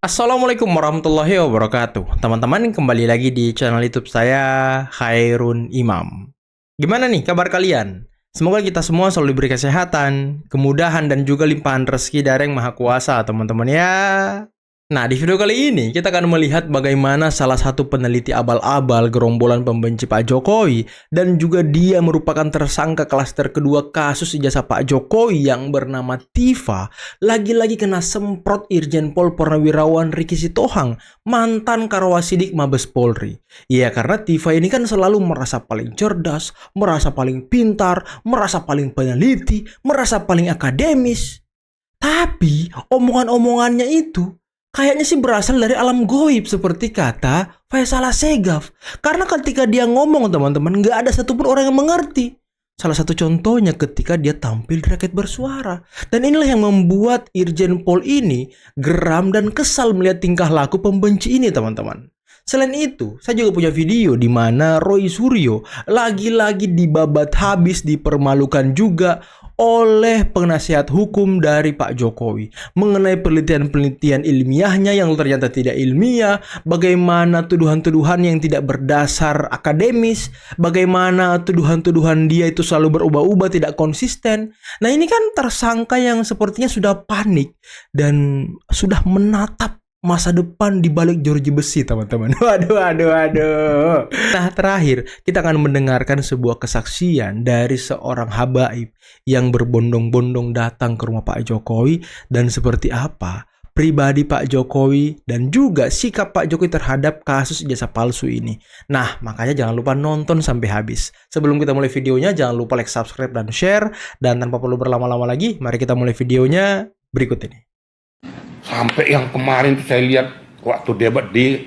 Assalamualaikum warahmatullahi wabarakatuh. Teman-teman, kembali lagi di channel YouTube saya, Khairun Imam. Gimana nih kabar kalian? Semoga kita semua selalu diberi kesehatan, kemudahan, dan juga limpahan rezeki dari Yang Maha Kuasa, teman-teman ya. Nah, di video kali ini kita akan melihat bagaimana salah satu peneliti abal-abal gerombolan pembenci Pak Jokowi dan juga dia merupakan tersangka klaster kedua kasus ijazah Pak Jokowi yang bernama Tifa lagi-lagi kena semprot Irjen Pol Purnawirawan Riki Sitohang, mantan Karwasidik Mabes Polri. Ya, karena Tifa ini kan selalu merasa paling cerdas, merasa paling pintar, merasa paling peneliti, merasa paling akademis. Tapi omongan-omongannya itu kayaknya sih berasal dari alam goib seperti kata Faisal Assegaf. Karena ketika dia ngomong teman-teman, nggak ada satupun orang yang mengerti. Salah satu contohnya ketika dia tampil di Rakyat Bersuara. Dan inilah yang membuat Irjen Pol ini geram dan kesal melihat tingkah laku pembenci ini teman-teman. Selain itu, saya juga punya video di mana Roy Suryo lagi-lagi dibabat habis, dipermalukan juga oleh penasihat hukum dari Pak Jokowi mengenai penelitian-penelitian ilmiahnya yang ternyata tidak ilmiah, bagaimana tuduhan-tuduhan yang tidak berdasar akademis, bagaimana tuduhan-tuduhan dia itu selalu berubah-ubah, tidak konsisten. Nah, ini kan tersangka yang sepertinya sudah panik dan sudah menatap masa depan di balik jeruji besi, teman-teman. Waduh. Nah, terakhir kita akan mendengarkan sebuah kesaksian dari seorang habaib yang berbondong-bondong datang ke rumah Pak Jokowi dan seperti apa pribadi Pak Jokowi dan juga sikap Pak Jokowi terhadap kasus ijazah palsu ini. Nah, makanya jangan lupa nonton sampai habis. Sebelum kita mulai videonya, jangan lupa like, subscribe, dan share. Dan tanpa perlu berlama-lama lagi, mari kita mulai videonya berikut ini. Sampai yang kemarin tuh saya lihat waktu debat di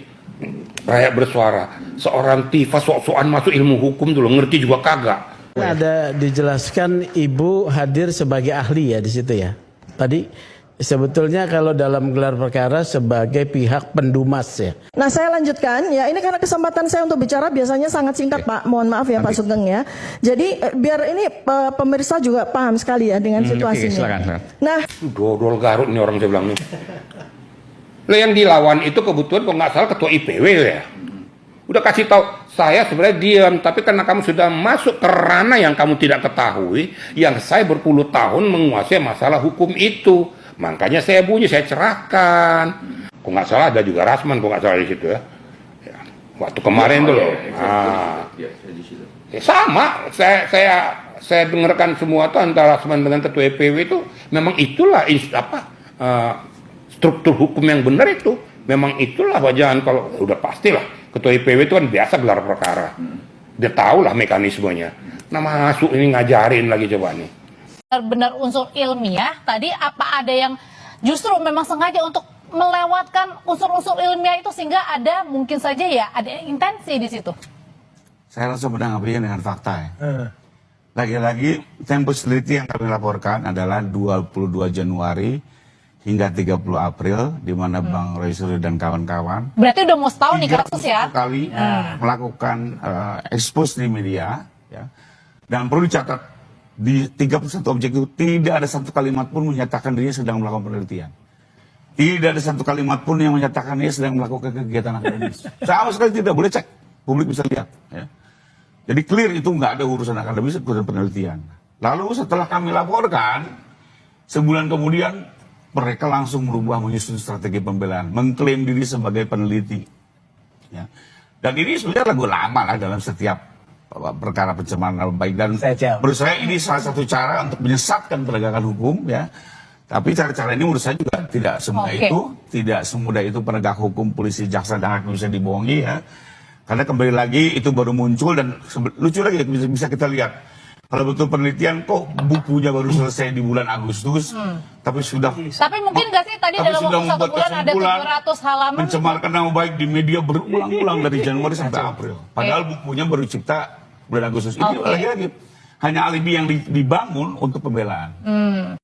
Rakyat Bersuara, seorang Tifa sok-sokan masuk ilmu hukum dulu, ngerti juga kagak. Ada dijelaskan ibu hadir sebagai ahli ya di situ ya. Tadi sebetulnya kalau dalam gelar perkara sebagai pihak pendumas ya. Nah, saya lanjutkan ya. Ini karena kesempatan saya untuk bicara biasanya sangat singkat, Pak. Mohon maaf ya, Pak Sugeng ya. Jadi biar ini pemirsa juga paham sekali ya dengan situasinya. Silakan. Nah, Dodol Garut nih orang saya bilang nih. Lah yang dilawan itu kebetulan kok nggak salah ketua IPW ya. Udah kasih tahu saya sebenarnya diam, tapi karena kamu sudah masuk ke ranah yang kamu tidak ketahui, yang saya berpuluh tahun menguasai masalah hukum itu. Makanya saya bunyi, saya cerahkan. Kok nggak salah ada juga Rasman, kok nggak salah di situ ya. Waktu kemarin tuh loh. Sama, saya dengarkan semua tuh antara Rasman dengan ketua IPW itu memang itulah struktur hukum yang benar itu. Memang itulah wajahan kalau udah pastilah ketua IPW itu kan biasa gelar perkara. Dia tahu lah mekanismenya. Nah, masuk ini ngajarin lagi coba nih. Benar unsur ilmiah tadi, apa ada yang justru memang sengaja untuk melewatkan unsur-unsur ilmiah itu sehingga ada mungkin saja ya ada intensi di situ? Saya langsung menanggapinya dengan fakta ya. Lagi-lagi tempo teliti yang kami laporkan adalah 22 Januari hingga 30 April di mana Bang Roy Suryo dan kawan-kawan. Berarti udah mau setahun nih kasus ya? Kali melakukan expose di media ya. Dan perlu dicatat di 31 objek itu tidak ada satu kalimat pun menyatakan dirinya sedang melakukan penelitian. Tidak ada satu kalimat pun yang menyatakan dia sedang melakukan kegiatan akademis. Sama sekali tidak, boleh cek. Publik bisa lihat. Ya. Jadi clear itu nggak ada urusan akademis, urusan penelitian. Lalu setelah kami laporkan, sebulan kemudian mereka langsung berubah menyusun strategi pembelaan, mengklaim diri sebagai peneliti. Ya. Dan ini sebenarnya lagu lama lah dalam setiap perkara pencemaran nama baik, dan menurut saya ini salah satu cara untuk menyesatkan penegakan hukum ya. Tapi cara-cara ini menurut saya juga tidak semudah tidak semudah itu penegak hukum, polisi, jaksa, dan hakim bisa dibohongi ya. Karena kembali lagi itu baru muncul dan lucu lagi bisa kita lihat. Kalau betul penelitian kok bukunya baru selesai di bulan Agustus, tapi mungkin nggak sih tadi dalam waktu 1 bulan ada 700 halaman mencemarkan nama baik di media berulang-ulang dari Januari sampai April. Padahal bukunya baru cipta bulan Agustus. Ini lagi-lagi hanya alibi yang dibangun untuk pembelaan.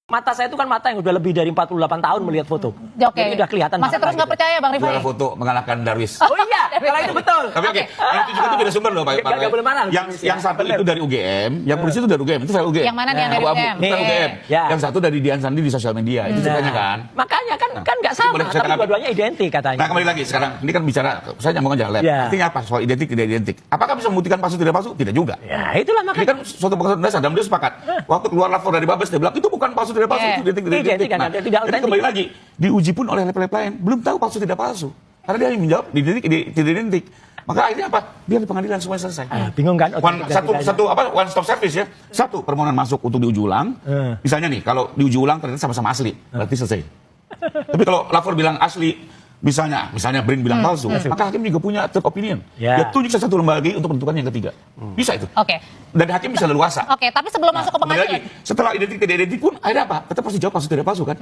Mata saya itu kan mata yang udah lebih dari 48 tahun melihat foto. Oke. Jadi udah kelihatan. Masih terus mata nggak gitu. percaya Bang Rifai? Juara foto mengalahkan Darwis. Oh iya, kalau itu betul. Tapi oke, yang itu juga itu beda sumber loh Pak. Nggak boleh mana. Yang satu itu dari UGM, yang polisi itu dari UGM, itu file UGM. Yang mana nih yang dari Abu-abu, UGM? itu file UGM. Ya. Yang satu dari Dian Sandi di sosial media, itu ceritanya kan. Makanya kan nggak sama, boleh saya tapi tanggapi? dua-duanya identik katanya. Nah kembali lagi sekarang, ini kan bicara, saya nyambung aja lab. Ya. Artinya apa? Soal identik tidak identik. Apakah bisa membuktikan palsu tidak palsu? Tidak juga. Ya itulah Ini makanya. kan suatu pengetahuan dasar dan dia sepakat. Waktu keluar lapor dari Babes dia bilang itu bukan palsu tidak palsu, itu identik tidak Identik, identik. kan, Nah, tidak jadi autentik. kembali lagi diuji pun oleh lab lain belum tahu palsu tidak palsu. Karena dia yang menjawab identik tidak identik. Maka akhirnya apa? Biar di pengadilan semuanya selesai. Bingung kan? One stop service ya. Satu permohonan masuk untuk diuji ulang. Misalnya nih kalau diuji ulang ternyata sama-sama asli, berarti selesai. Tapi kalau lapor bilang asli, misalnya Brin bilang palsu, maka hakim juga punya third opinion. Ya. Dia tunjuk satu lembaga lagi untuk menentukan yang ketiga. Bisa itu. Oke. Dan hakim bisa leluasa. Oke, tapi sebelum masuk ke Kembali pengadilan. lagi, setelah identik tidak identik pun ada apa? Tetap harus dijawab palsu tidak palsu kan?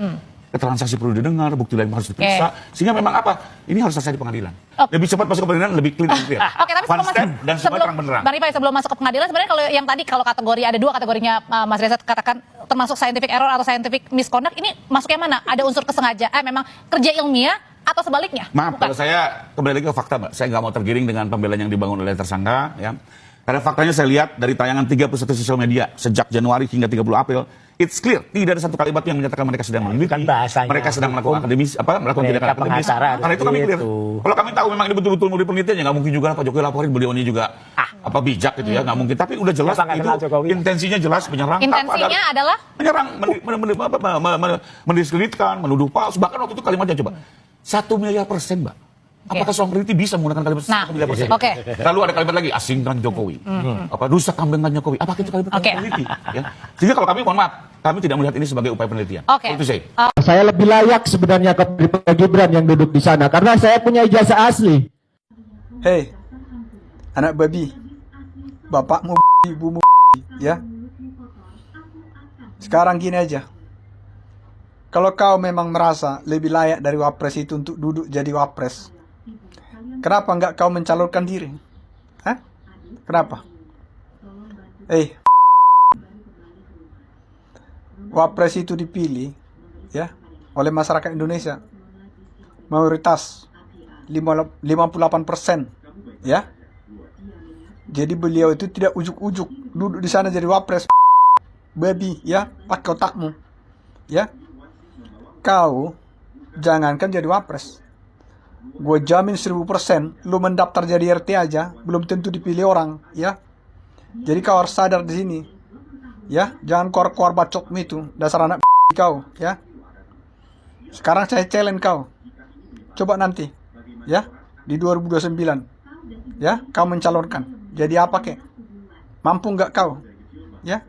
Keterangan saksi perlu didengar, bukti lain harus diperiksa. Sehingga memang apa? Ini harus selesai di pengadilan. Lebih cepat masuk ke pengadilan, lebih clean and clear. Oke, tapi One step dan semua terang benderang. Bang Rifai, sebelum masuk ke pengadilan, sebenarnya kalau yang tadi kalau kategori ada dua kategorinya Mas Reza katakan termasuk scientific error atau scientific misconduct, ini masuk yang mana? Ada unsur kesengajaan, memang kerja ilmiah atau sebaliknya? Maaf, Bukan. kalau saya kembali lagi ke fakta, Mbak. Saya nggak mau tergiring dengan pembelaan yang dibangun oleh tersangka, ya. Karena faktanya saya lihat dari tayangan 31 sosial media sejak Januari hingga 30 April, it's clear tidak ada satu kalimat yang menyatakan mereka sedang meneliti, Kan bahasanya. mereka sedang melakukan melakukan Mereka tindakan akademis. pengacara Karena itu kami clear. gitu. Kalau kami tahu memang ini betul-betul murid penelitian, ya nggak mungkin juga Pak Jokowi laporin beliau ini juga apa bijak gitu ya, nggak mungkin. Tapi udah jelas Siapa nggak itu kenal Jokowi? intensinya jelas menyerang. Intensinya adalah menyerang, mendiskreditkan, menuduh palsu. Bahkan waktu itu kalimatnya coba 1 miliar %, Mbak. Apakah seorang peneliti bisa menggunakan kalimat 1 miliar %? Oke. Lalu ada kalimat lagi, asingkan Jokowi. Apa rusak kambingkan Jokowi? Apakah itu kalimat Oke. peneliti? Ya. Sehingga kalau kami, mohon maaf, kami tidak melihat ini sebagai upaya penelitian. Oke. Itu saya. Saya lebih layak sebenarnya ke Pak Gibran yang duduk di sana karena saya punya ijazah asli. Hei, anak babi, bapakmu ibumu ya. Sekarang gini aja. Kalau kau memang merasa lebih layak dari wapres itu untuk duduk jadi wapres, kenapa enggak kau mencalonkan diri? Hah? Kenapa? Wapres itu dipilih ya oleh masyarakat Indonesia mayoritas 58% ya. Jadi beliau itu tidak ujuk-ujuk duduk di sana jadi wapres babi ya, pakai otakmu ya. Kau jangankan jadi wapres, gue jamin 1000% lu mendaftar jadi RT aja belum tentu dipilih orang ya. Jadi kau harus sadar di sini ya, jangan keluar bacotmu itu, dasar anak kau ya. Sekarang saya challenge kau, coba nanti ya di 2029 ya kau mencalonkan jadi apa kek, mampu nggak kau ya.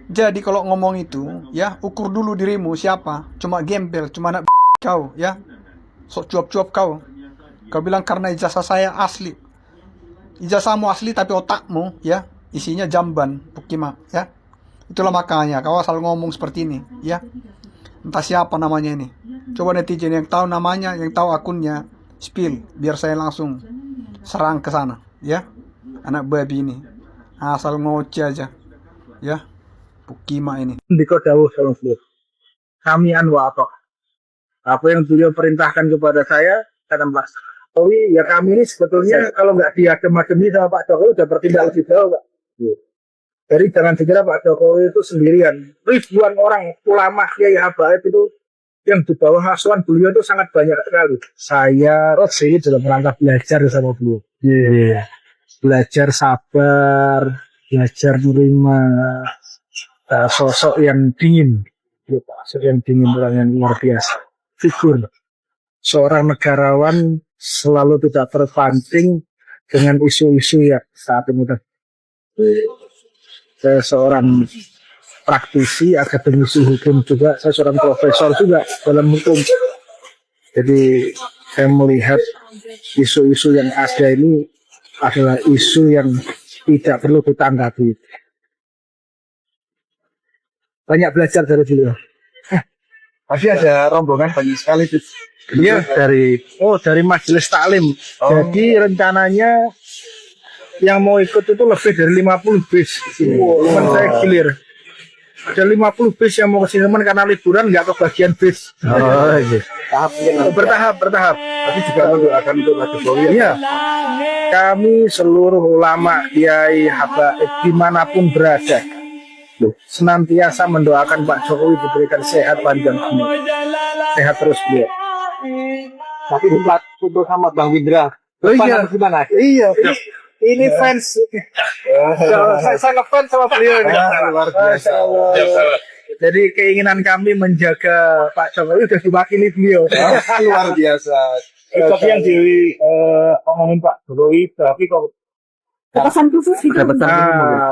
Jadi kalau ngomong itu ya ukur dulu dirimu siapa, cuma gembel, cuma anak kau ya, sok cuap-cuap kau bilang karena ijazah saya asli, ijazahmu asli tapi otakmu ya isinya jamban pukima ya. Itulah makanya kau asal ngomong seperti ini ya. Entah siapa namanya ini, coba netizen yang tahu namanya, yang tahu akunnya spill biar saya langsung serang ke sana ya. Anak babi ini asal ngoceh aja ya, pukima ini. Diko dawuh sama beliau, kami apa yang beliau perintahkan kepada saya kata Pak Jokowi, ya kami ini sebetulnya kalau nggak diadem-ademi sama Pak Jokowi udah bertindak lebih jauh Pak. Jadi jangan dikira Pak Jokowi itu sendirian, ribuan orang ulama kiai habaib itu yang di bawah asuhan beliau itu sangat banyak sekali. Saya sih dalam rangka belajar sama beliau. Belajar sabar, belajar menerima sosok yang dingin, orang yang luar biasa, figur seorang negarawan selalu tidak terpancing dengan isu-isu yang saat ini. Saya seorang praktisi, akademisi hukum juga, saya seorang profesor juga dalam hukum. Jadi saya melihat isu-isu yang ada ini adalah isu yang tidak perlu ditanggapi. Banyak belajar dari beliau. Tapi ada rombongan banyak sekali tuh. Iya dari majelis taklim. Jadi rencananya yang mau ikut itu lebih dari 50 bis. Cuman saya clear. Ada 50 bis yang mau ke sini karena liburan nggak kebagian bis. Oh, iya. Bertahap. Tapi juga mendoakan untuk Pak Jokowi. Iya. Kami seluruh ulama, kiai, habaib dimanapun berada, senantiasa mendoakan Pak Jokowi diberikan sehat panjang umur. Sehat terus beliau. Tapi buat foto sama Bang Windra. Oh iya. Gimana? Iya. Ini fans. Saya ngefans sama beliau. Luar biasa. Jadi keinginan kami menjaga Pak Jokowi udah diwakili beliau. Luar biasa. Tapi yang ngomongin Pak Jokowi, tapi kok Pesan khusus itu.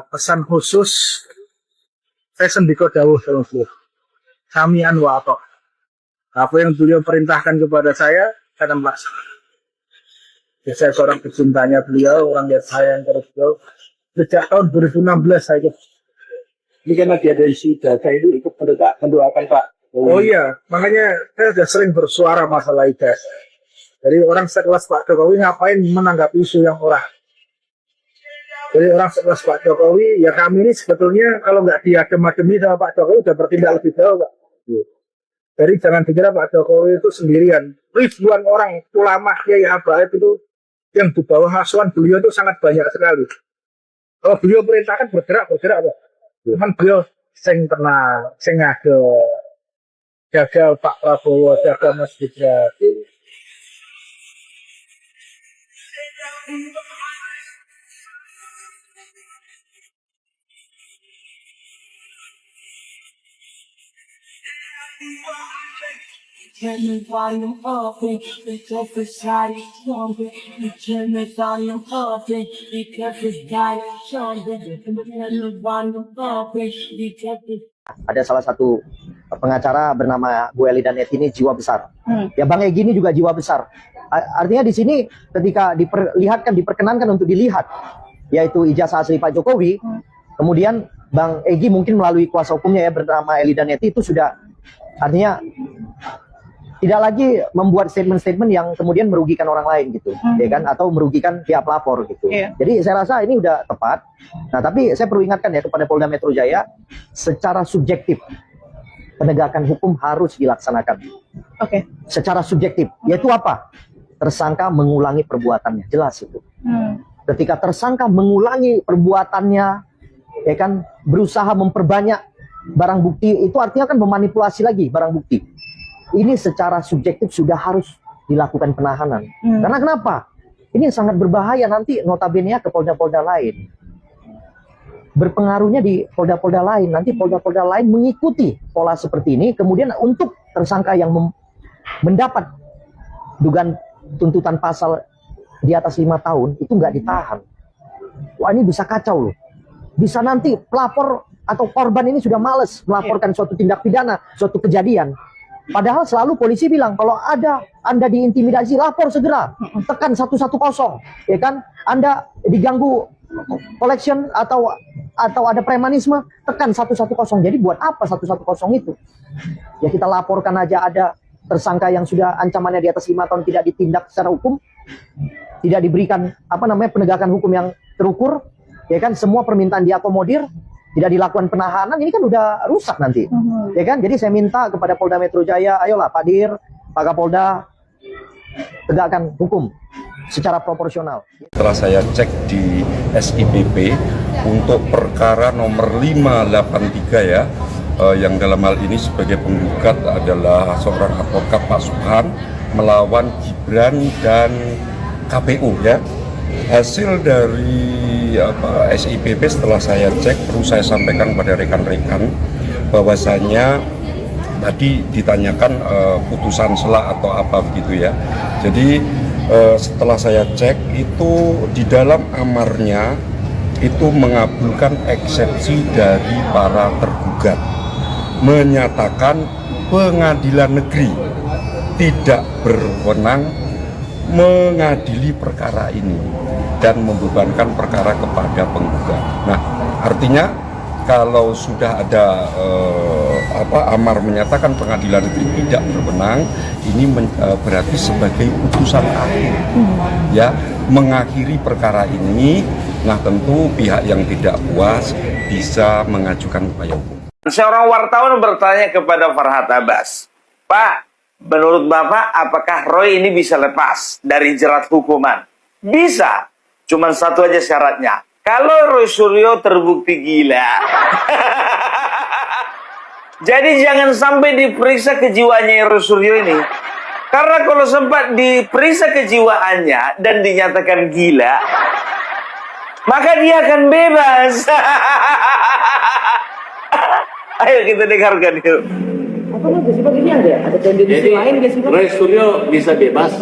pesan khusus saya sendiko dawuh sama beliau. Sami'an wa ato'. Apa yang beliau perintahkan kepada saya melaksanakan. Ya, saya seorang pecintanya beliau, orang yang sayang terus beliau. Sejak tahun 2016 saya Ini kan lagi ada isu data itu ikut mendoakan Pak. Oh iya, makanya saya sudah sering bersuara masalah itu. Jadi orang sekelas Pak Jokowi ngapain menanggapi isu yang orang? Jadi orang sekelas Pak Jokowi, ya kami ini sebetulnya kalau nggak diadem-ademi sama Pak Jokowi udah bertindak lebih jauh, Pak. Jadi jangan dikira Pak Jokowi itu sendirian. Ribuan orang, ulama, kiai, habaib itu yang di bawah asuhan beliau itu sangat banyak sekali. Kalau beliau perintahkan bergerak, Pak. Cuman beliau sing tenang, sing ada jaga Pak Prabowo, jaga Mas Gibran. Ada salah satu pengacara bernama Bu Eli Danet ini jiwa besar. Ya Bang Egy ini juga jiwa besar. Artinya di sini ketika diperkenankan untuk dilihat, yaitu ijazah asli Pak Jokowi, kemudian Bang Egy mungkin melalui kuasa hukumnya ya bernama Eli Danet itu sudah artinya tidak lagi membuat statement-statement yang kemudian merugikan orang lain gitu, ya kan, atau merugikan pihak pelapor gitu. Jadi saya rasa ini udah tepat. Nah, tapi saya perlu ingatkan ya kepada Polda Metro Jaya, secara subjektif penegakan hukum harus dilaksanakan. Secara subjektif, yaitu apa? Tersangka mengulangi perbuatannya, jelas itu. Ketika tersangka mengulangi perbuatannya, ya kan, berusaha memperbanyak barang bukti, itu artinya kan memanipulasi lagi barang bukti. Ini secara subjektif sudah harus dilakukan penahanan. Karena kenapa? Ini sangat berbahaya nanti notabene ke polda-polda lain. Berpengaruhnya di polda-polda lain. Nanti polda-polda lain mengikuti pola seperti ini. Kemudian untuk tersangka yang mendapat dugaan tuntutan pasal di atas 5 tahun, itu nggak ditahan. Wah, ini bisa kacau loh. Bisa nanti pelapor atau korban ini sudah males melaporkan suatu tindak pidana, suatu kejadian. Padahal selalu polisi bilang kalau ada Anda diintimidasi, lapor segera, tekan 110, ya kan? Anda diganggu collection atau ada premanisme, tekan 110. Jadi buat apa 110 itu? Ya kita laporkan aja ada tersangka yang sudah ancamannya di atas 5 tahun tidak ditindak secara hukum, tidak diberikan penegakan hukum yang terukur, ya kan? Semua permintaan diakomodir, tidak dilakukan penahanan, ini kan udah rusak nanti, ya kan? Jadi saya minta kepada Polda Metro Jaya, ayolah Pak Dir, Pak Kapolda, tegakkan hukum secara proporsional. Setelah saya cek di SIPP untuk perkara nomor 583 ya, yang dalam hal ini sebagai penggugat adalah seorang advokat Pak Subhan melawan Gibran dan KPU ya. Hasil dari SIPP setelah saya cek, perlu saya sampaikan pada rekan-rekan bahwasanya tadi ditanyakan putusan sela atau apa begitu ya. Jadi setelah saya cek itu di dalam amarnya itu mengabulkan eksepsi dari para tergugat, menyatakan pengadilan negeri tidak berwenang mengadili perkara ini dan membebankan perkara kepada penggugat. Nah, artinya kalau sudah ada amar menyatakan pengadilan negeri tidak berwenang, ini berarti sebagai putusan akhir, ya, mengakhiri perkara ini. Nah, tentu pihak yang tidak puas bisa mengajukan upaya hukum. Seorang wartawan bertanya kepada Farhad Abbas, Pak, menurut Bapak apakah Roy ini bisa lepas dari jerat hukuman? Bisa, cuman satu aja syaratnya. Kalau Roy Suryo terbukti gila. Jadi jangan sampai diperiksa kejiwaannya Roy Suryo ini. Karena kalau sempat diperiksa kejiwaannya dan dinyatakan gila, maka dia akan bebas. Ayo kita dengarkan yuk. Jadi Roy Suryo bisa bebas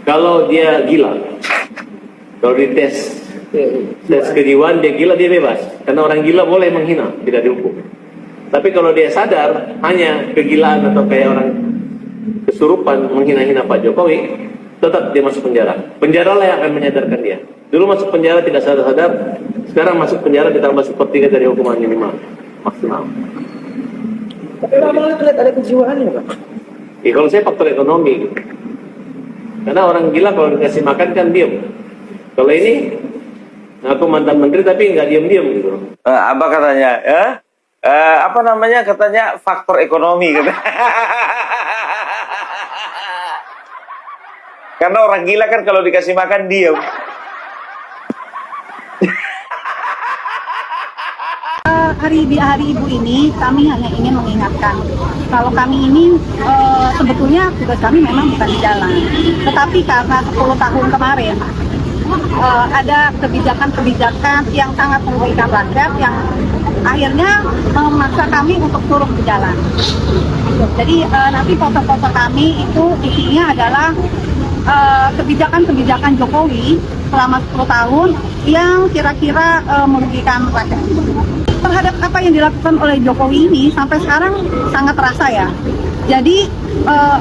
kalau dia gila. Kalau dites kejiwaan dia gila, dia bebas. Karena orang gila boleh menghina, tidak dihukum. Tapi kalau dia sadar hanya kegilaan atau kayak orang kesurupan menghina-hina Pak Jokowi, tetap dia masuk penjara. Penjara lah yang akan menyadarkan dia. Dulu masuk penjara tidak sadar-sadar, sekarang masuk penjara ditambah sepertiga dari hukuman minimal maksimal. Tapi Abang lihat ada kejiwaannya, Pak. Ya, kalau saya faktor ekonomi, karena orang gila kalau dikasih makan kan diem. Kalau ini aku mantan menteri tapi nggak diem-diem gitu. Abah katanya, apa namanya, katanya faktor ekonomi gitu. Karena orang gila kan kalau dikasih makan diem. Hari Ibu ini kami hanya ingin mengingatkan kalau kami ini sebetulnya tugas kami memang bukan di jalan, tetapi karena 10 tahun kemarin ada kebijakan-kebijakan yang sangat merugikan rakyat yang akhirnya memaksa kami untuk turun ke jalan. Jadi nanti foto-foto kami itu isinya adalah kebijakan-kebijakan Jokowi selama 10 tahun yang kira-kira merugikan rakyat. Terhadap apa yang dilakukan oleh Jokowi ini sampai sekarang sangat terasa ya. Jadi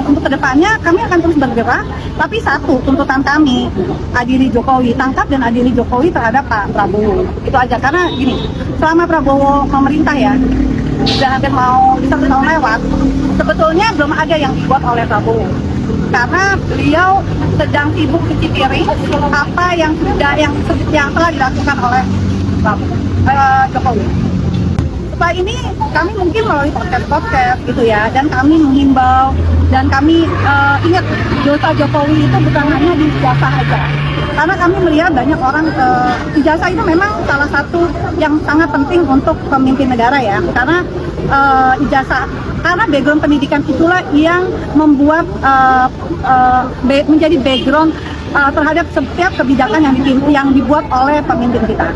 untuk kedepannya kami akan terus bergerak, tapi satu tuntutan kami, adili Jokowi, tangkap dan adili Jokowi terhadap Pak Prabowo. Itu aja, karena gini, selama Prabowo memerintah ya, sudah hampir mau 1 tahun lewat, sebetulnya belum ada yang dibuat oleh Prabowo. Karena beliau sedang sibuk cuci piring apa yang telah dilakukan oleh Jokowi. Setelah ini kami mungkin melalui podcast gitu ya, dan kami menghimbau dan kami ingat dosa Jokowi itu bukan hanya di ijazah aja, karena kami melihat banyak orang ijazah itu memang salah satu yang sangat penting untuk pemimpin negara ya, karena ijazah, karena background pendidikan itulah yang membuat menjadi background terhadap setiap kebijakan yang dibuat oleh pemimpin kita.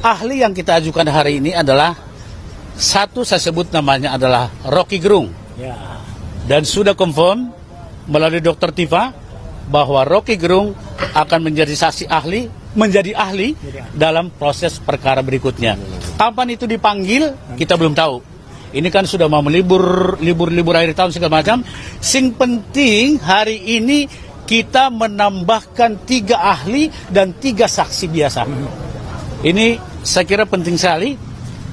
Ahli yang kita ajukan hari ini adalah satu, saya sebut namanya adalah Rocky Gerung. Dan sudah confirm melalui Dr. Tifa bahwa Rocky Gerung akan menjadi saksi ahli, menjadi ahli dalam proses perkara berikutnya. Kapan itu dipanggil kita belum tahu. Ini kan sudah mau libur akhir tahun segala macam. Sing penting hari ini kita menambahkan 3 ahli dan 3 saksi biasa. Ini saya kira penting sekali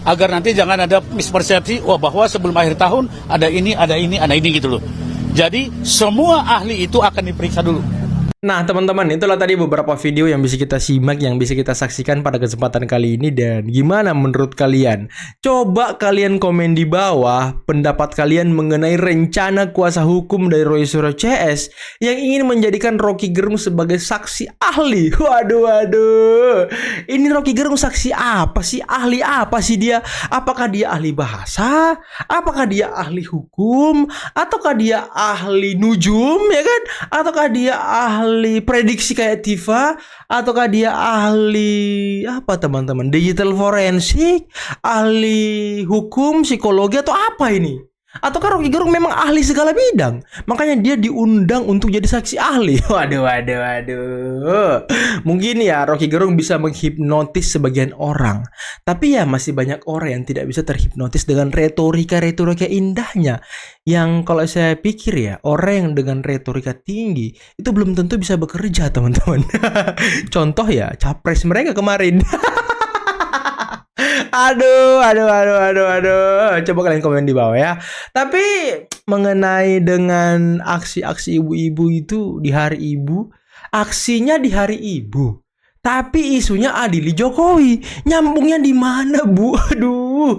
agar nanti jangan ada mispersepsi bahwa sebelum akhir tahun ada ini gitu loh. Jadi semua ahli itu akan diperiksa dulu. Nah teman-teman, itulah tadi beberapa video yang bisa kita simak, yang bisa kita saksikan pada kesempatan kali ini. Dan gimana menurut kalian? Coba kalian komen di bawah pendapat kalian mengenai rencana kuasa hukum dari Roy Suryo CS yang ingin menjadikan Rocky Gerung sebagai saksi ahli. Waduh. Ini Rocky Gerung saksi apa sih? Ahli apa sih dia? Apakah dia ahli bahasa? Apakah dia ahli hukum? Ataukah dia ahli nujum, ya kan? Ataukah dia ahli prediksi kayak Tifa, ataukah dia ahli apa teman-teman, digital forensik, ahli hukum, psikologi, atau apa ini? Ataukah Rocky Gerung memang ahli segala bidang, makanya dia diundang untuk jadi saksi ahli? Waduh. Mungkin ya Rocky Gerung bisa menghipnotis sebagian orang, tapi ya masih banyak orang yang tidak bisa terhipnotis dengan retorika indahnya. Yang kalau saya pikir ya, orang yang dengan retorika tinggi itu belum tentu bisa bekerja, teman-teman. Contoh ya capres mereka kemarin. Aduh. Coba kalian komen di bawah ya. Tapi mengenai dengan aksi-aksi ibu-ibu itu di hari ibu, aksinya di hari ibu, tapi isunya adili Jokowi. Nyambungnya di mana, Bu? Aduh.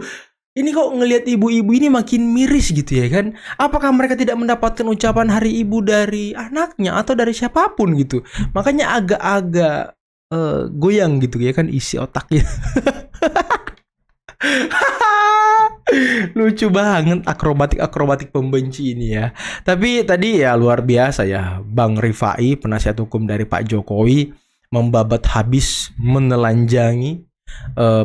Ini kok ngelihat ibu-ibu ini makin miris gitu ya kan? Apakah mereka tidak mendapatkan ucapan hari ibu dari anaknya atau dari siapapun gitu? Makanya agak-agak goyang gitu ya kan isi otaknya. Lucu banget akrobatik pembenci ini ya. Tapi tadi ya luar biasa ya, Bang Rifai, penasihat hukum dari Pak Jokowi, membabat habis menelanjangi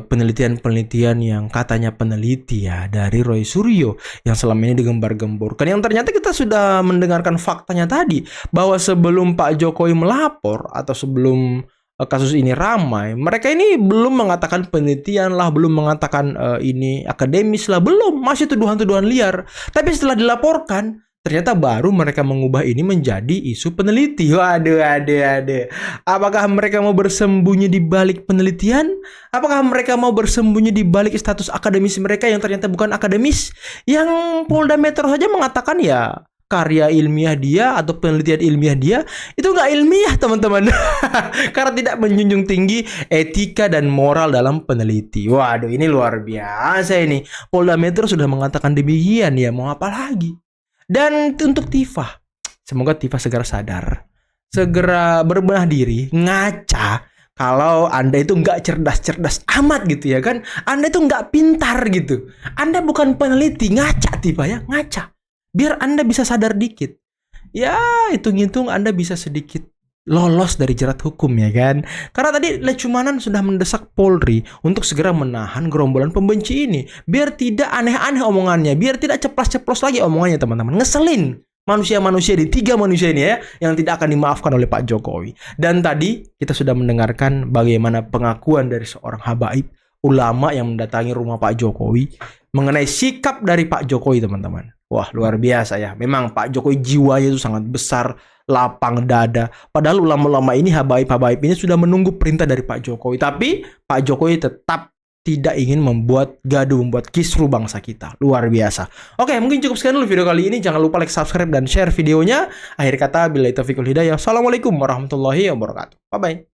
penelitian-penelitian yang katanya peneliti ya dari Roy Suryo yang selama ini digembar-gemborkan, yang ternyata kita sudah mendengarkan faktanya tadi bahwa sebelum Pak Jokowi melapor atau sebelum kasus ini ramai, mereka ini belum mengatakan penelitian lah, belum mengatakan ini akademis lah, belum, masih tuduhan-tuduhan liar. Tapi setelah dilaporkan, ternyata baru mereka mengubah ini menjadi isu peneliti. Waduh. Apakah mereka mau bersembunyi di balik penelitian? Apakah mereka mau bersembunyi di balik status akademis mereka yang ternyata bukan akademis? Yang Polda Metro saja mengatakan ya karya ilmiah dia atau penelitian ilmiah dia itu nggak ilmiah, teman-teman. Karena tidak menjunjung tinggi etika dan moral dalam peneliti. Waduh, ini luar biasa ini. Polda Metro sudah mengatakan demikian, ya mau apa lagi? Dan untuk Tifa, semoga Tifa segera sadar, segera berbenah diri, ngaca kalau Anda itu nggak cerdas-cerdas amat gitu ya kan. Anda itu nggak pintar gitu. Anda bukan peneliti, ngaca Tifa ya, ngaca. Biar Anda bisa sadar dikit. Ya, hitung-hitung Anda bisa sedikit lolos dari jerat hukum ya kan. Karena tadi Lecumanan sudah mendesak Polri untuk segera menahan gerombolan pembenci ini. Biar tidak aneh-aneh omongannya. Biar tidak ceplos-ceplos lagi omongannya, teman-teman. Ngeselin manusia-manusia di 3 manusia ini ya, yang tidak akan dimaafkan oleh Pak Jokowi. Dan tadi kita sudah mendengarkan bagaimana pengakuan dari seorang habaib ulama yang mendatangi rumah Pak Jokowi mengenai sikap dari Pak Jokowi, teman-teman. Wah, luar biasa ya. Memang Pak Jokowi jiwanya itu sangat besar, lapang dada. Padahal ulama-ulama ini, habaib-habaib ini sudah menunggu perintah dari Pak Jokowi. Tapi Pak Jokowi tetap tidak ingin membuat gaduh, membuat kisruh bangsa kita. Luar biasa. Oke, mungkin cukup sekian dulu video kali ini. Jangan lupa like, subscribe, dan share videonya. Akhir kata, billahi taufiq wal hidayah. Assalamualaikum warahmatullahi wabarakatuh. Bye-bye.